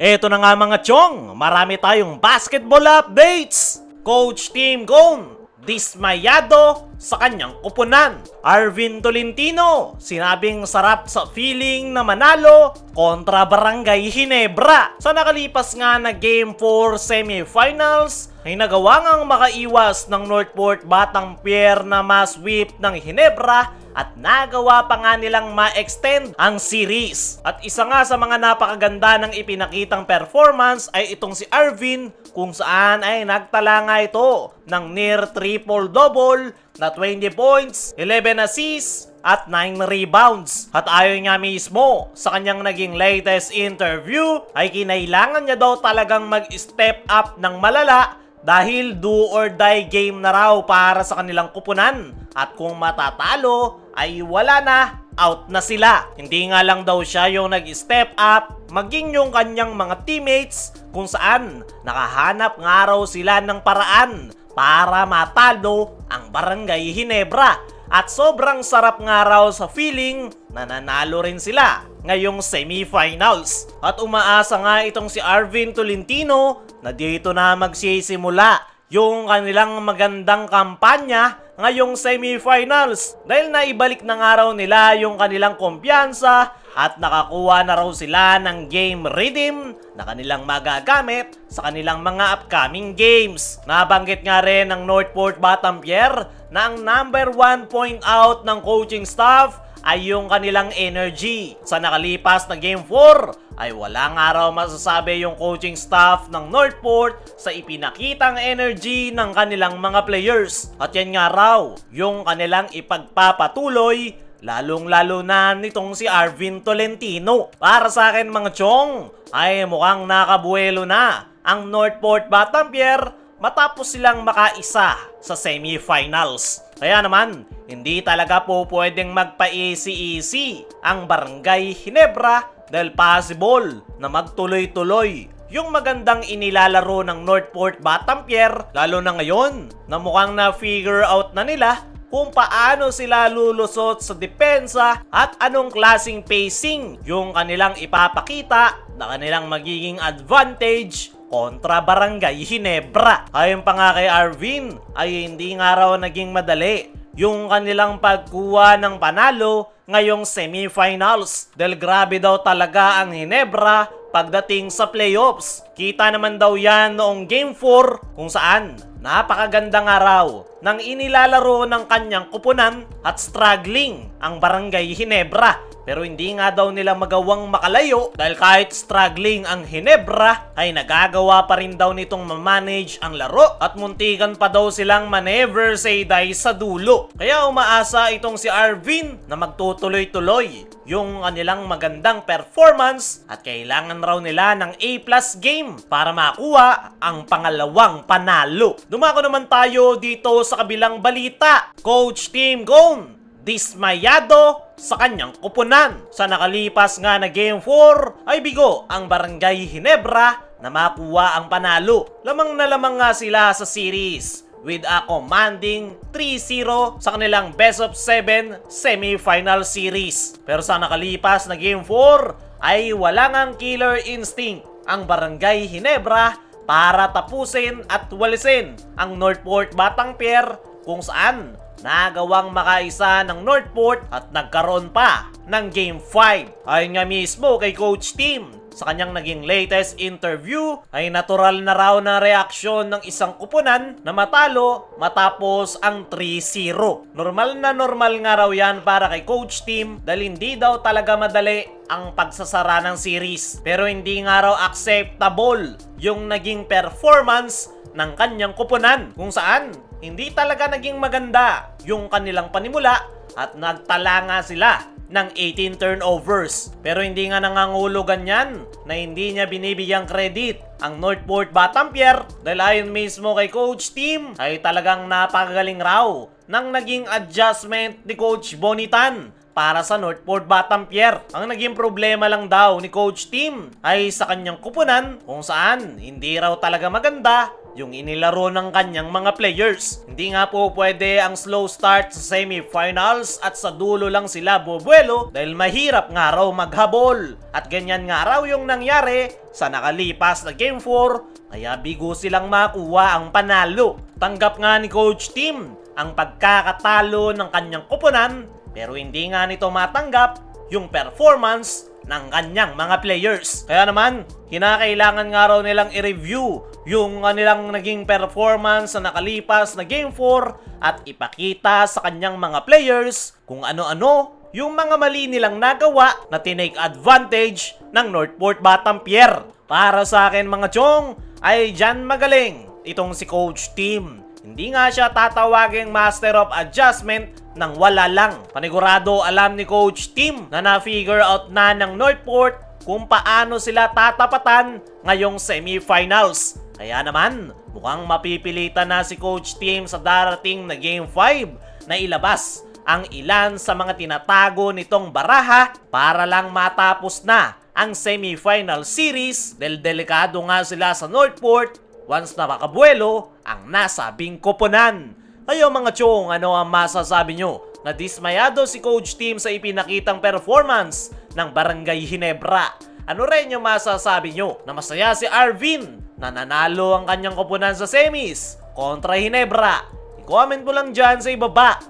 Eto na nga mga chong, marami tayong basketball updates. Coach Tim Cone, dismayado sa kanyang kupunan. Arvin Tolentino, sinabing sarap sa feeling na manalo kontra Barangay Ginebra. Sa nakalipas nga na Game 4 semifinals, ay nagawa ngang makaiwas ng Northport Batang Pier na ma-sweep ng Ginebra at nagawa pa nga nilang ma-extend ang series. At isa nga sa mga napakaganda ng ipinakitang performance ay itong si Arvin, kung saan ay nagtala nga ito ng near triple-double na 20 points, 11 assists, at 9 rebounds. At ayon nga mismo sa kanyang naging latest interview ay kinailangan niya daw talagang mag-step up ng malala dahil do or die game na raw para sa kanilang kupunan. At kung matatalo ay wala na, out na sila. Hindi nga lang daw siya yung nag-step up, maging yung kanyang mga teammates, kung saan nakahanap nga raw sila ng paraan para matalo ang Barangay Ginebra. At sobrang sarap nga raw sa feeling na nanalo rin sila ngayong semifinals. At umaasa nga itong si Arvin Tolentino na dito na magsisimula yung kanilang magandang kampanya ngayong semifinals, dahil naibalik na nga raw nila yung kanilang kumpiyansa at nakakuha na raw sila ng game rhythm na kanilang magagamit sa kanilang mga upcoming games. Nabanggit nga rin ng Northport Batang Pier na ang number 1 point out ng coaching staff ay yung kanilang energy. Sa nakalipas na Game 4 ay wala nga raw masasabi yung coaching staff ng Northport sa ipinakitang energy ng kanilang mga players. At yan nga raw yung kanilang ipagpapatuloy, lalong-lalo na nitong si Arvin Tolentino. Para sa akin mga chong, ay mukhang nakabuelo na ang Northport Batang Pier matapos silang makaisa sa semifinals. Kaya naman, hindi talaga po pwedeng magpa-easy-easy ang Barangay Ginebra dahil possible na magtuloy-tuloy yung magandang inilalaro ng Northport Batang Pier, lalo na ngayon na mukhang na-figure out na nila kung paano sila lulusot sa depensa at anong klaseng pacing yung kanilang ipapakita na kanilang magiging advantage kontra Barangay Ginebra. Ayon pa nga kay Arvin ay hindi nga raw naging madali yung kanilang pagkuha ng panalo ngayong semifinals dahil grabe daw talaga ang Ginebra pagdating sa playoffs. Kita naman daw yan noong Game 4 kung saan napakaganda nga raw ng inilalaro ng kanyang kupunan at struggling ang Barangay Ginebra. Pero hindi nga daw nila magawang makalayo dahil kahit struggling ang Ginebra ay nagagawa pa rin daw nitong mamanage ang laro at muntikan pa daw silang ma-never say die sa dulo. Kaya umaasa itong si Arvin na magtutuloy-tuloy yung kanilang magandang performance at kailangan raw nila ng A+ game para makuha ang pangalawang panalo. Dumako naman tayo dito sa kabilang balita. Coach Tim Cone, dismayado sa kanyang kupunan. Sa nakalipas nga na Game 4 ay bigo ang Barangay Ginebra na makuha ang panalo. Lamang na lamang nga sila sa series with a commanding 3-0 sa kanilang best of 7 semifinal series. Pero sa nakalipas na Game 4 ay wala ngang killer instinct ang Barangay Ginebra para tapusin at walisin ang Northport Batang Pier, kung saan nagawang makaisa ng Northport at nagkaroon pa ng Game 5. Ayon nga mismo kay Coach Tim, sa kanyang naging latest interview ay natural na raw na reaksyon ng isang kupunan na matalo matapos ang 3-0. Normal na normal nga raw yan para kay Coach Tim dahil hindi daw talaga madali ang pagsasara ng series. Pero hindi nga raw acceptable yung naging performance ng kanyang kupunan, kung saan hindi talaga naging maganda yung kanilang panimula at nagtala nga sila ng 18 turnovers. Pero hindi nga nangangulugan yan na hindi niya binibigyang credit ang Northport Batang Pier dahil ayon mismo kay Coach Tim ay talagang napakagaling raw ng naging adjustment ni Coach Bonitan para sa Northport Batang Pier. Ang naging problema lang daw ni Coach Tim ay sa kanyang kupunan, kung saan hindi raw talaga maganda yung inilaro ng kanyang mga players. Hindi nga po pwede ang slow start sa semifinals at sa dulo lang sila bubuelo dahil mahirap nga raw maghabol. At ganyan nga raw yung nangyari sa nakalipas na Game 4, kaya bigo silang makuha ang panalo. Tanggap nga ni Coach Tim ang pagkakatalo ng kanyang koponan, pero hindi nga nito matanggap yung performance ng kanyang mga players. Kaya naman, kinakailangan nga raw nilang i-review yung kanilang naging performance sa nakalipas na Game 4 at ipakita sa kanyang mga players kung ano-ano yung mga mali nilang nagawa na tinake advantage ng Northport Batampier. Para sa akin mga chong, ay dyan magaling itong si Coach Tim. Hindi nga siya tatawaging Master of Adjustment nang wala lang. Panigurado alam ni Coach Tim na na-figure out na ng Northport kung paano sila tatapatan ngayong semifinals. Kaya naman, mukhang mapipilitan na si Coach Tim sa darating na Game 5 na ilabas ang ilan sa mga tinatago nitong baraha para lang matapos na ang semifinal series dahil delikado nga sila sa Northport once na makabuelo ang nasabing koponan. Kayo mga chong, ano ang masasabi nyo? Na dismayado si Coach Tim sa ipinakitang performance ng Barangay Ginebra. Ano rin yung masasabi nyo? Na masaya si Arvin na nanalo ang kanyang koponan sa semis kontra Ginebra? I-comment mo lang dyan sa ibaba.